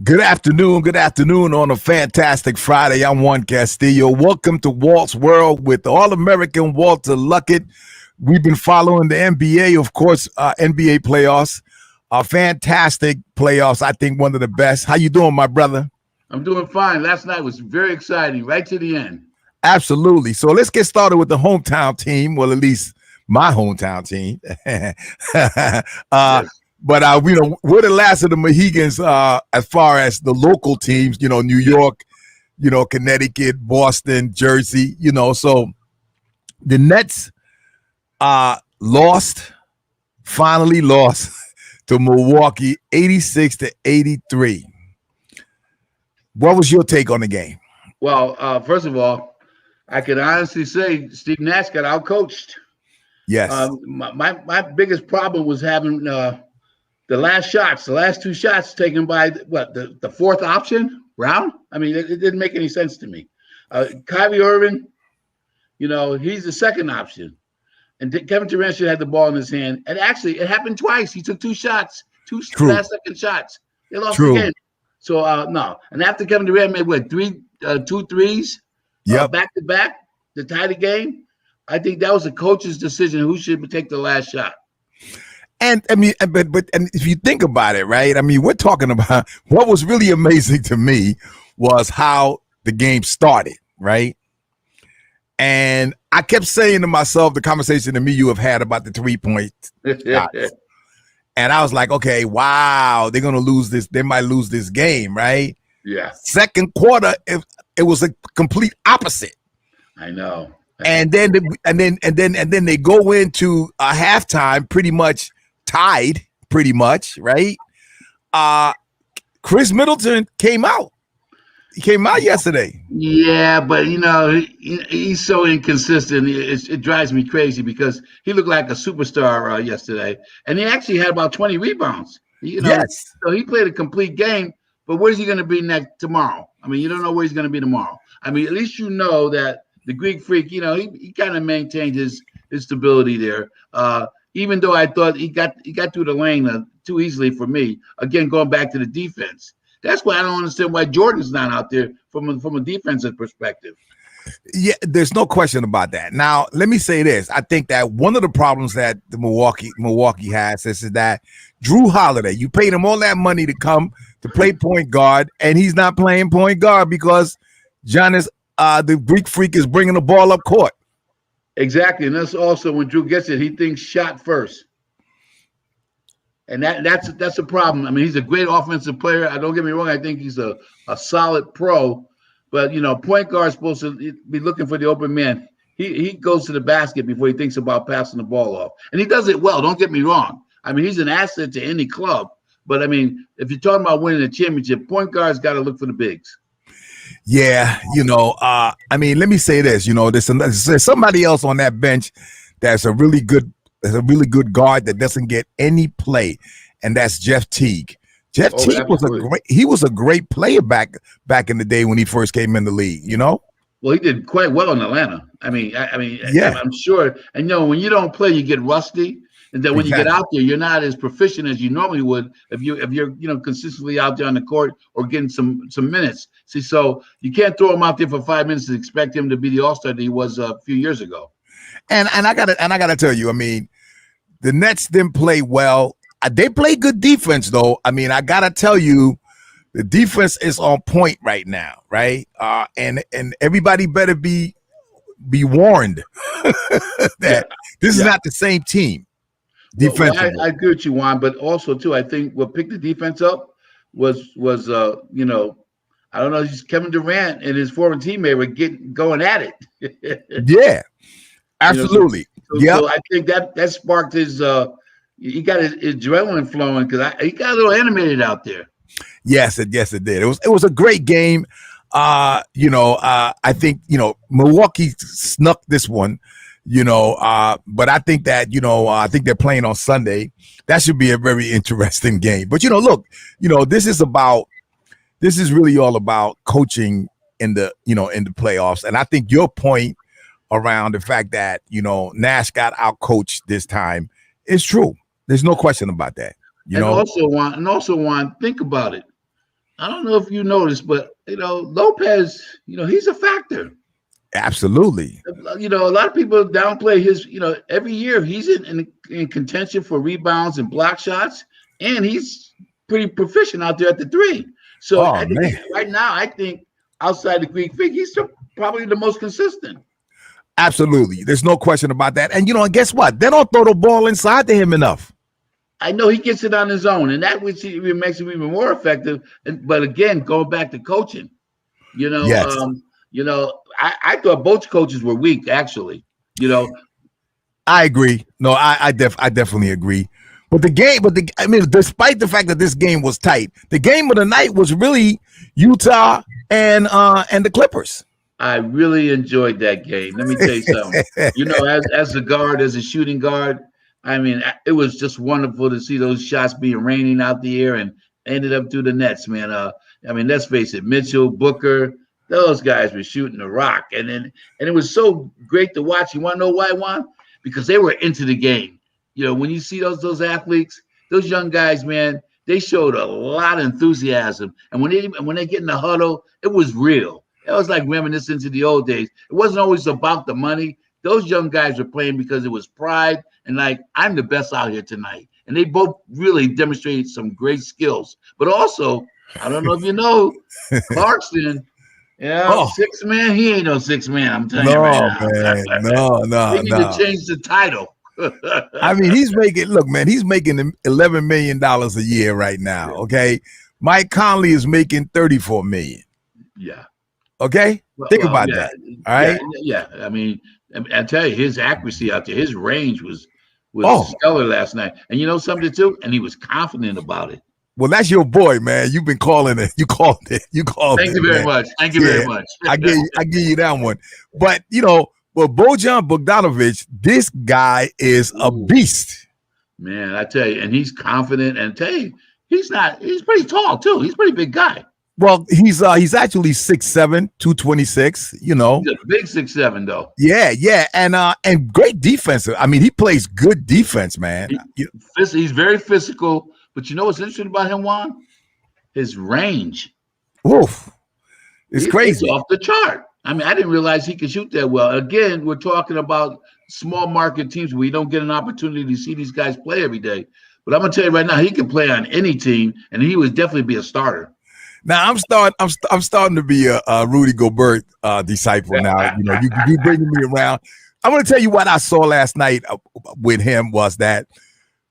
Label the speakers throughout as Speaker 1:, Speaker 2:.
Speaker 1: Good afternoon on a fantastic Friday. I'm Juan Castillo. Welcome to Walt's World with All-American Walter Luckett. We've been following the NBA, of course, NBA playoffs. Fantastic playoffs. I think one of the best. How you doing, my brother?
Speaker 2: I'm doing fine. Last night was very exciting, right to the end.
Speaker 1: Absolutely. So let's get started with the hometown team. Well, at least my hometown team.
Speaker 2: Yes.
Speaker 1: But we're the last of the Mohegans as far as the local teams. New York, Connecticut, Boston, Jersey. So the Nets finally lost to Milwaukee, 86-83. What was your take on the game?
Speaker 2: Well, first of all, I can honestly say Steve Nash got outcoached.
Speaker 1: Yes.
Speaker 2: My biggest problem was having the last two shots taken by the fourth option, Brown. I mean, it didn't make any sense to me. Kyrie Irving, he's the second option. And Kevin Durant should have the ball in his hand. And actually, it happened twice. He took two last-second shots. They lost the game. So, no. And after Kevin Durant made, two threes back-to-back to tie the game, I think that was the coach's decision who should take the last shot.
Speaker 1: And I mean, but if you think about it, right? I mean, we're talking about what was really amazing to me was how the game started, right? And I kept saying to myself, the conversation that you have had about the 3-point shots. And I was like, okay, wow, they're gonna lose this. They might lose this game, right?
Speaker 2: Yeah.
Speaker 1: Second quarter, it was a complete opposite.
Speaker 2: I know.
Speaker 1: And then they go into a halftime pretty much tied, right? Chris Middleton came out. He came out yesterday.
Speaker 2: Yeah, but he's so inconsistent. It drives me crazy because he looked like a superstar yesterday, and he actually had about 20 rebounds.
Speaker 1: Yes.
Speaker 2: So he played a complete game. But where's he going to be tomorrow? I mean, you don't know where he's going to be tomorrow. I mean, at least that the Greek Freak, he kind of maintained his stability there. Even though I thought he got through the lane too easily for me. Again, going back to the defense. That's why I don't understand why Jordan's not out there from a defensive perspective.
Speaker 1: Yeah, there's no question about that. Now, let me say this. I think that one of the problems that the Milwaukee has is that Drew Holiday, you paid him all that money to come to play point guard, and he's not playing point guard because Giannis, the Greek Freak, is bringing the ball up court.
Speaker 2: Exactly, and that's also when Drew gets it, he thinks shot first. And that's a problem. I mean, he's a great offensive player. Don't get me wrong. I think he's a solid pro. But, point guard's supposed to be looking for the open man. He goes to the basket before he thinks about passing the ball off. And he does it well. Don't get me wrong. I mean, he's an asset to any club. But, I mean, if you're talking about winning a championship, point guard's got to look for the bigs.
Speaker 1: Yeah, I mean, let me say this. There's somebody else on that bench that's a really good guard that doesn't get any play, and that's Jeff Teague. Teague was a great player back in the day when he first came in the league.
Speaker 2: Well, he did quite well in Atlanta. I mean, yeah. I'm sure. And when you don't play, you get rusty, and then when you get out there, you're not as proficient as you normally would if you're consistently out there on the court or getting some minutes. See, so you can't throw him out there for 5 minutes and expect him to be the all-star that he was a few years ago.
Speaker 1: And I gotta tell you, I mean, the Nets didn't play well. They play good defense, though. I mean, I gotta tell you, the defense is on point right now, right? And everybody better be warned that this is not the same team. Defensively.
Speaker 2: Well, I agree with you, Juan, but also too, I think what picked the defense up was I don't know, just Kevin Durant and his former teammate were going at it.
Speaker 1: Yeah, absolutely.
Speaker 2: So I think that sparked his. He got his adrenaline flowing because he got a little animated out there.
Speaker 1: Yes, it did. It was a great game. I think Milwaukee snuck this one. But I think that I think they're playing on Sunday. That should be a very interesting game. But look, this is really all about coaching in the playoffs. And I think your point around the fact that Nash got out coached this time is true. There's no question about that.
Speaker 2: Also, Juan, think about it. I don't know if you noticed, but Lopez, he's a factor.
Speaker 1: Absolutely.
Speaker 2: A lot of people downplay his. Every year he's in contention for rebounds and block shots, and he's pretty proficient out there at the three. So
Speaker 1: Oh
Speaker 2: I think
Speaker 1: man.
Speaker 2: right now, I think outside the Greek Freak, he's probably the most consistent.
Speaker 1: Absolutely. There's no question about that. And and guess what? They don't throw the ball inside to him enough.
Speaker 2: I know he gets it on his own, and that which makes him even more effective. But again, going back to coaching, you know,
Speaker 1: Yes.
Speaker 2: um, I thought both coaches were weak. Actually,
Speaker 1: I agree. No, I definitely agree. But despite the fact that this game was tight, the game of the night was really Utah and the Clippers.
Speaker 2: I really enjoyed that game. Let me tell you something. As a guard, as a shooting guard, I mean, it was just wonderful to see those shots being raining out the air and ended up through the nets, man. Let's face it, Mitchell, Booker, those guys were shooting the rock, and it was so great to watch. You want to know why, Juan? Because they were into the game. When you see those athletes, those young guys, man, they showed a lot of enthusiasm, and when they get in the huddle, it was real. It was like reminiscing to the old days. It wasn't always about the money. Those young guys were playing because it was pride and like, I'm the best out here tonight. And they both really demonstrated some great skills. But also, I don't know if you know, Clarkson, 6 man, he ain't no 6 man. I'm telling you right now.
Speaker 1: Man, no.
Speaker 2: They need to change the title.
Speaker 1: I mean, he's making $11 million a year right now. Okay. Mike Conley is making $34 million.
Speaker 2: Yeah.
Speaker 1: Okay. Think about that. All right.
Speaker 2: Yeah. I mean, I tell you, his accuracy out there, his range was stellar last night. And you know something too? And he was confident about it.
Speaker 1: Well, that's your boy, man. You've been calling it. You called it.
Speaker 2: Thank you very much. Thank you very much.
Speaker 1: I give you that one. But Bojan Bogdanovic, this guy is a beast.
Speaker 2: Man, I tell you, and he's confident. And I tell you, he's pretty tall too. He's a pretty big guy.
Speaker 1: Well, he's actually 6'7", 226, He's
Speaker 2: a big 6'7", though.
Speaker 1: Yeah. And great defensive. I mean, he plays good defense, man.
Speaker 2: He's very physical, but you know what's interesting about him, Juan? His range.
Speaker 1: Oof. It's crazy.
Speaker 2: Off the chart. I mean, I didn't realize he could shoot that well. Again, we're talking about small market teams where you don't get an opportunity to see these guys play every day. But I'm going to tell you right now, he can play on any team, and he would definitely be a starter.
Speaker 1: Now I'm starting to be a Rudy Gobert disciple now. You bringing me around. I'm going to tell you what I saw last night with him was that,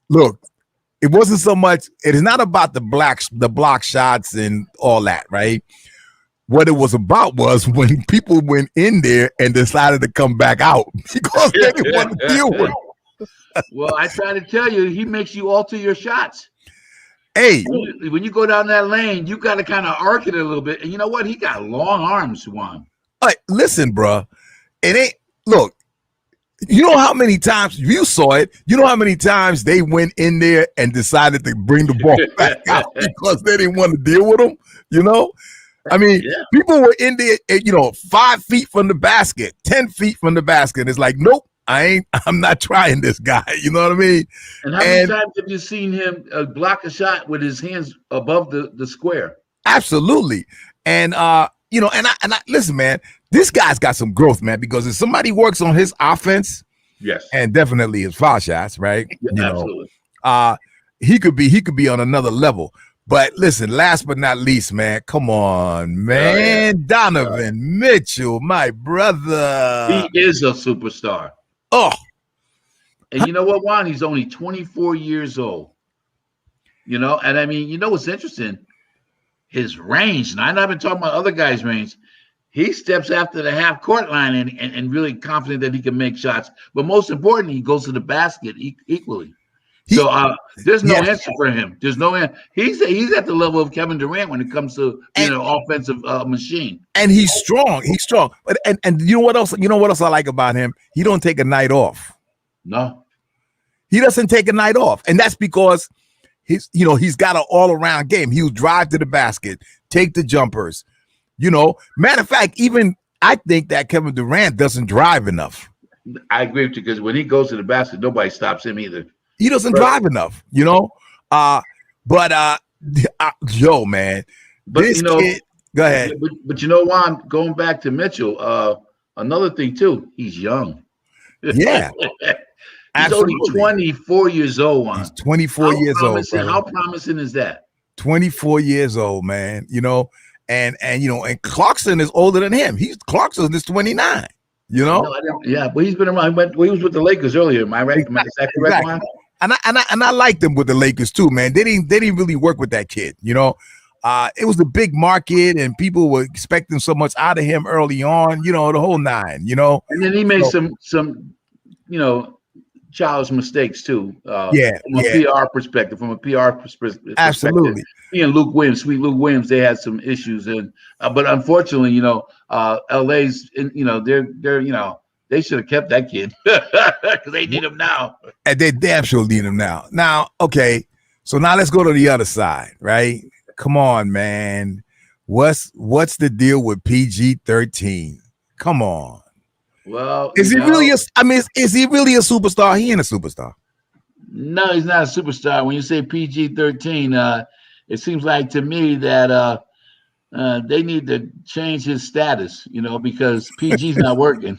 Speaker 1: look, it wasn't so much. It is not about the block shots and all that, right? What it was about was when people went in there and decided to come back out because they didn't want to deal with it.
Speaker 2: Well, I try to tell you, he makes you alter your shots.
Speaker 1: Hey,
Speaker 2: when you go down that lane, you got to kind of arc it a little bit. And you know what? He got long arms, Juan.
Speaker 1: All right, listen, bro. Look, you know how many times you saw it? You know how many times they went in there and decided to bring the ball back out because they didn't want to deal with them? I mean, people were in there, 5 feet from the basket, 10 feet from the basket. It's like, nope. I'm not trying this guy. You know what I mean?
Speaker 2: And how many times have you seen him block a shot with his hands above the square?
Speaker 1: Absolutely. And I listen, man, this guy's got some growth, man, because if somebody works on his offense,
Speaker 2: yes,
Speaker 1: and definitely his foul shots, right?
Speaker 2: Yeah, absolutely.
Speaker 1: He could be on another level. But listen, last but not least, man, come on, man. Donovan Mitchell, my brother.
Speaker 2: He is a superstar.
Speaker 1: Oh,
Speaker 2: and you know what, Juan? He's only 24 years old. And I mean, what's interesting? His range. And I'm not even talking about other guys' range. He steps after the half court line and really confident that he can make shots. But most importantly, he goes to the basket equally. So there's no answer for him. There's no answer. He's at the level of Kevin Durant when it comes to being an offensive machine.
Speaker 1: And he's strong. But and you know what else? You know what else I like about him? He don't take a night off.
Speaker 2: No,
Speaker 1: he doesn't take a night off, and that's because he's got an all around game. He'll drive to the basket, take the jumpers. Matter of fact, even I think that Kevin Durant doesn't drive enough.
Speaker 2: I agree with you because when he goes to the basket, nobody stops him either.
Speaker 1: He doesn't drive enough, But yo, man,
Speaker 2: But
Speaker 1: This kid, go ahead.
Speaker 2: but you know why I'm going back to Mitchell. Another thing too, he's young.
Speaker 1: Yeah,
Speaker 2: He's only
Speaker 1: absolutely.
Speaker 2: 24 years old.
Speaker 1: He's
Speaker 2: Juan.
Speaker 1: 24
Speaker 2: How
Speaker 1: years old,
Speaker 2: promising?
Speaker 1: brother.
Speaker 2: How promising is that?
Speaker 1: 24 years old, man. And Clarkson is older than him. Clarkson is 29. You
Speaker 2: I
Speaker 1: know,
Speaker 2: know. I didn't, yeah, but he's been around. He was with the Lakers earlier. Am I right? Is that correct,
Speaker 1: exactly.
Speaker 2: Juan?
Speaker 1: And I liked them with the Lakers too, man. They didn't really work with that kid. It was a big market, and people were expecting so much out of him early on. The whole nine.
Speaker 2: And then he made
Speaker 1: So,
Speaker 2: some you know childish mistakes too,
Speaker 1: yeah,
Speaker 2: from a
Speaker 1: yeah,
Speaker 2: PR perspective. From a PR perspective,
Speaker 1: absolutely.
Speaker 2: he and Luke Williams, sweet Luke Williams, they had some issues, and but unfortunately, LA's, they're they should have kept that kid because they need him now.
Speaker 1: And they damn sure need him now. Now, okay, so now let's go to the other side, right? Come on, man. What's the deal with PG-13? Come on.
Speaker 2: Well,
Speaker 1: Is he really is he really a superstar? He ain't a superstar.
Speaker 2: no, he's not a superstar. When you say PG-13, it seems like to me that they need to change his status, because PG's not working.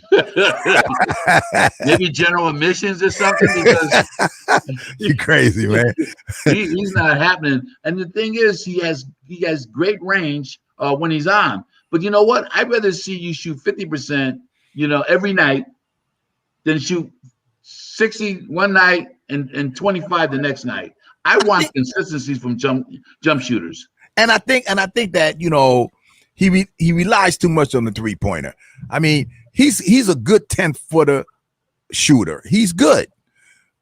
Speaker 2: Maybe general admissions or something, because
Speaker 1: You crazy, man.
Speaker 2: he's not happening. And the thing is, he has great range when he's on. But you know what? I'd rather see you shoot 50%, every night than shoot 60 one night and 25 the next night. I want consistency from jump shooters.
Speaker 1: And I think that he relies too much on the 3-pointer. I mean, he's a good 10-footer shooter. He's good.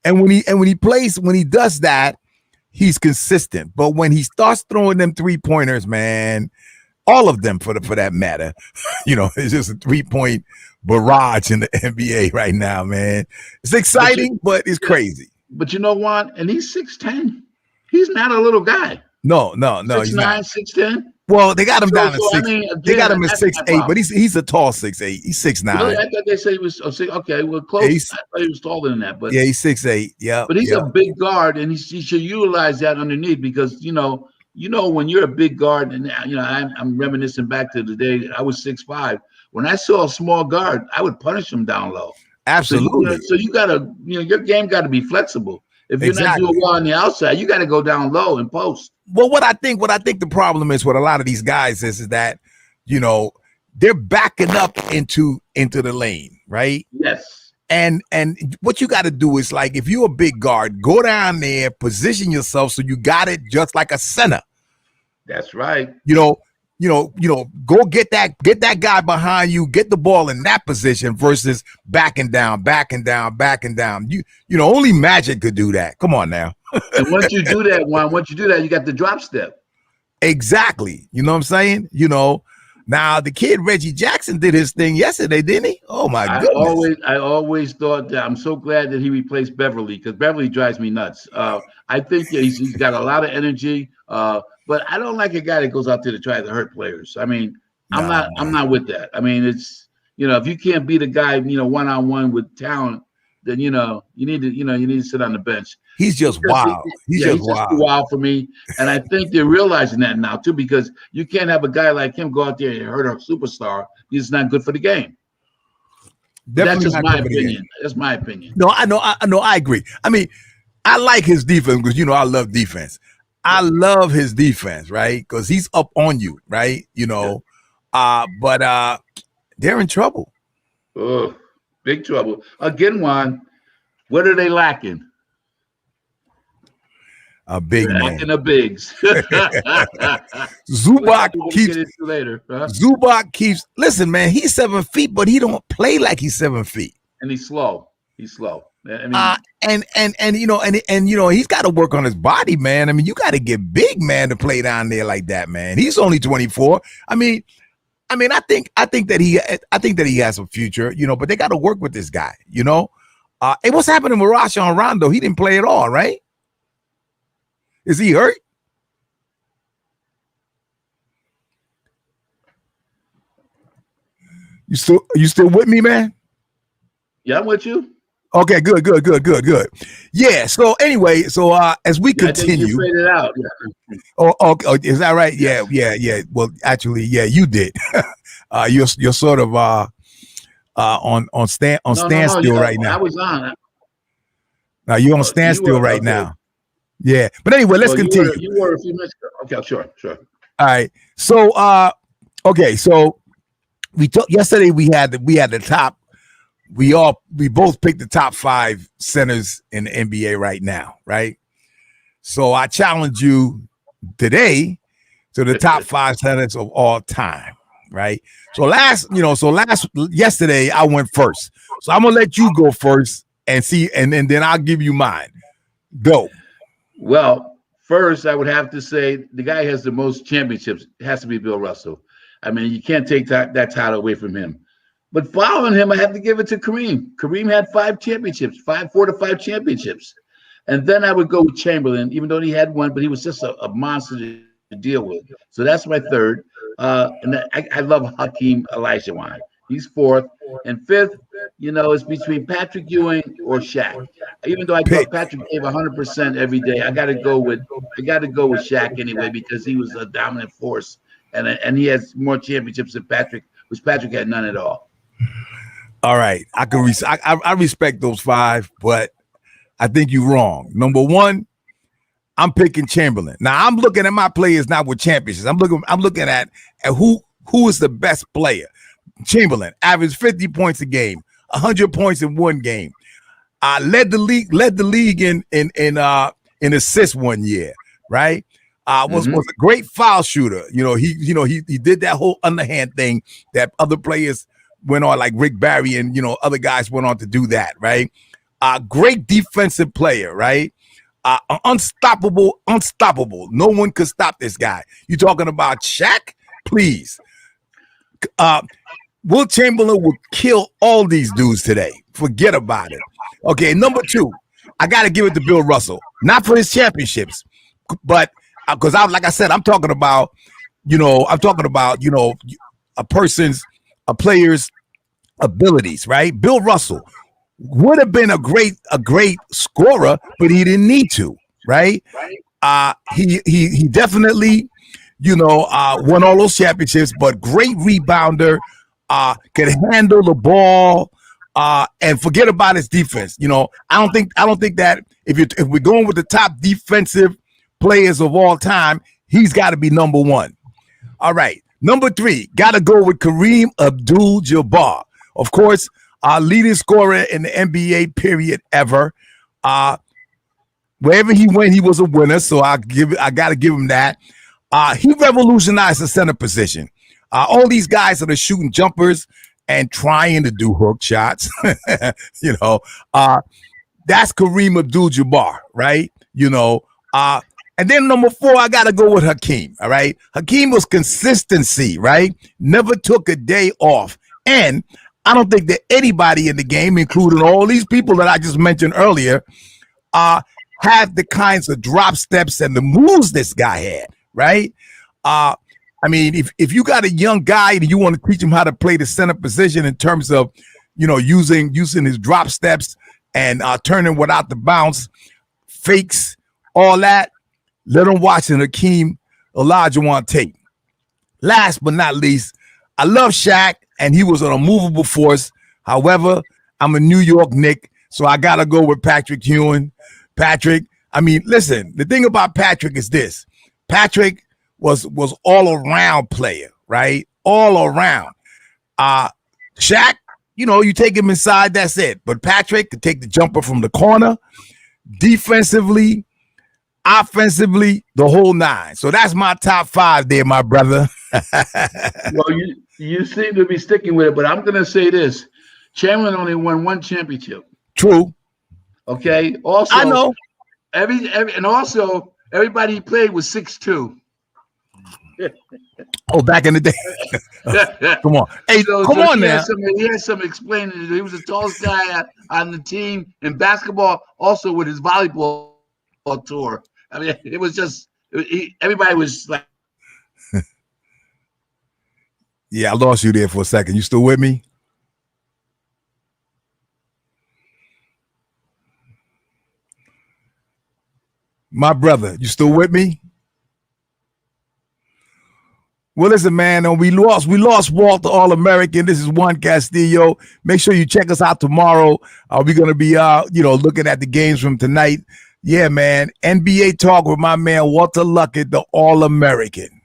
Speaker 1: And when he does that, he's consistent. But when he starts throwing them 3-pointers, man, all of them for that matter, it's just a 3-point barrage in the NBA right now, man. It's exciting, but it's crazy.
Speaker 2: But you know what? And he's 6'10". He's not a little guy.
Speaker 1: No, he's
Speaker 2: 6'9",
Speaker 1: not.
Speaker 2: 6'10".
Speaker 1: Well, they got him down at 6.
Speaker 2: Again,
Speaker 1: they got him at
Speaker 2: that's
Speaker 1: 6'8", but he's a tall 6'8". He's 6'9".
Speaker 2: Really? I thought they said he was okay. Well, close. I thought he was taller than that, but
Speaker 1: yeah, he's 6'8". Yeah,
Speaker 2: but he's a big guard, and he should utilize that underneath because when you're a big guard, and I'm reminiscing back to the day I was 6'5". When I saw a small guard, I would punish him down low.
Speaker 1: Absolutely.
Speaker 2: So you gotta, your game got to be flexible. If you're
Speaker 1: Exactly.
Speaker 2: not doing well on the outside, you got to go down low and post.
Speaker 1: Well, what I think the problem is with a lot of these guys is that they're backing up into the lane, right?
Speaker 2: Yes.
Speaker 1: And what you got to do is, like, if you're a big guard, go down there, position yourself so you got it just like a center.
Speaker 2: That's right.
Speaker 1: Go get that guy behind you, get the ball in that position versus backing down. Only Magic could do that. Come on now.
Speaker 2: And once you do that, you got the drop step.
Speaker 1: Exactly. You know what I'm saying? Now the kid Reggie Jackson did his thing yesterday, didn't he? Oh my goodness.
Speaker 2: I always thought that. I'm so glad that he replaced Beverly, because Beverly drives me nuts. I think he's got a lot of energy. But I don't like a guy that goes out there to try to hurt players. I mean, I'm not with that. I mean, it's if you can't beat a guy, one-on-one with talent, then you need to sit on the bench.
Speaker 1: He's just wild. He's just
Speaker 2: wild for me. And I think they're realizing that now too, because you can't have a guy like him go out there and hurt a superstar. He's not good for the game. That's just my opinion. That's my opinion.
Speaker 1: No, I know. I agree. I mean, I like his defense because I love defense. I love his defense, right? Because he's up on you, right? But they're in trouble.
Speaker 2: Oh, big trouble. Again, Juan, what are they lacking?
Speaker 1: A big man.
Speaker 2: Lacking the bigs.
Speaker 1: Zubac keeps. Listen, man, he's 7 feet, but he don't play like he's 7 feet.
Speaker 2: And he's slow. I mean,
Speaker 1: he's got to work on his body, man. I mean, you got to get big, man, to play down there like that, man. He's only 24. I mean, I think that he has a future, but they got to work with this guy, Hey, what's happening with Rajon Rondo? He didn't play at all, right? Is he hurt? You still with me, man?
Speaker 2: Yeah, I'm with you.
Speaker 1: Okay, good. Yeah. So anyway, so as we
Speaker 2: Yeah, I think you
Speaker 1: continue,
Speaker 2: faded out. Yeah.
Speaker 1: is that right? Yeah,
Speaker 2: Yes.
Speaker 1: Well, actually, yeah, you did. You're sort of on
Speaker 2: No.
Speaker 1: standstill right now.
Speaker 2: I was on.
Speaker 1: Now you're on
Speaker 2: You
Speaker 1: standstill
Speaker 2: were
Speaker 1: right
Speaker 2: okay.
Speaker 1: now. Yeah. But anyway, let's
Speaker 2: Well,
Speaker 1: continue.
Speaker 2: you were a few minutes ago. Okay, sure.
Speaker 1: All right. So okay, so we took yesterday we had the top we both picked the top 5 centers in the NBA right now, right? So I challenge you today to the top 5 centers of all time, right? Yesterday I went first. So I'm gonna let you go first and see, and then I'll give you mine. Go.
Speaker 2: Well, first, I would have to say the guy who has the most championships. It has to be Bill Russell. I mean, you can't take that title away from him. But following him, I have to give it to Kareem. Kareem had 5 championships, 4 to 5 championships. And then I would go with Chamberlain, even though he had one, but he was just a monster to deal with. So that's my third. I love Hakeem Olajuwon. He's fourth. And fifth, it's between Patrick Ewing or Shaq. Even though I
Speaker 1: Pick.
Speaker 2: thought Patrick gave 100% every day, I got to go with Shaq anyway because he was a dominant force, and he has more championships than Patrick, which Patrick had none at all.
Speaker 1: All right. I respect those 5, but I think you're wrong. Number 1, I'm picking Chamberlain. Now I'm looking at my players not with championships. I'm looking at who is the best player. Chamberlain averaged 50 points a game, 100 points in one game. Led the league in assists one year, right? Was a great foul shooter. He did that whole underhand thing that other players went on, like Rick Barry and other guys went on to do that, right? Great defensive player, right? Unstoppable. No one could stop this guy. You talking about Shaq? Please. Will Chamberlain will kill all these dudes today. Forget about it. Okay, number 2, I got to give it to Bill Russell. Not for his championships, but because like I said, I'm talking about a player's abilities, right? Bill Russell would have been a great scorer, but he didn't need to, right? He definitely won all those championships, but great rebounder, could handle the ball, and forget about his defense. I don't think that if we're going with the top defensive players of all time, he's got to be number 1. All right, number 3, got to go with Kareem Abdul-Jabbar. Of course, leading scorer in the NBA period ever. Wherever he went, he was a winner. So I got to give him that. He revolutionized the center position. All these guys that are shooting jumpers and trying to do hook shots, that's Kareem Abdul-Jabbar, right? And then number 4, I got to go with Hakeem, all right? Hakeem was consistency, right? Never took a day off. And I don't think that anybody in the game, including all these people that I just mentioned earlier, have the kinds of drop steps and the moves this guy had, right? I mean, if you got a young guy and you want to teach him how to play the center position in terms of, using his drop steps and turning without the bounce, fakes, all that, let him watch an Hakeem Olajuwon tape. Last but not least, I love Shaq, and he was an immovable force. However, I'm a New York Knick, so I got to go with Patrick Ewing. Patrick, I mean, listen, the thing about Patrick is this. Patrick was all around player, right? All around. Shaq, you take him inside, that's it. But Patrick could take the jumper from the corner, defensively, offensively, the whole 9. So that's my top 5 there, my brother.
Speaker 2: Well, you seem to be sticking with it, but I'm going to say this: Chamberlain only won 1 championship.
Speaker 1: True.
Speaker 2: Okay. Also,
Speaker 1: I know.
Speaker 2: Everybody he played was 6'2".
Speaker 1: Oh, back in the day. Come on. Hey, come on now.
Speaker 2: He had some explaining to do. He was the tallest guy on the team in basketball, also with his volleyball tour. I mean, it was just everybody was like.
Speaker 1: Yeah, I lost you there for a second. You still with me? My brother, you still with me? Well, listen, man, we lost Walt, the All-American. This is Juan Castillo. Make sure you check us out tomorrow. We're gonna be looking at the games from tonight. Yeah, man. NBA talk with my man Walter Luckett, the All-American.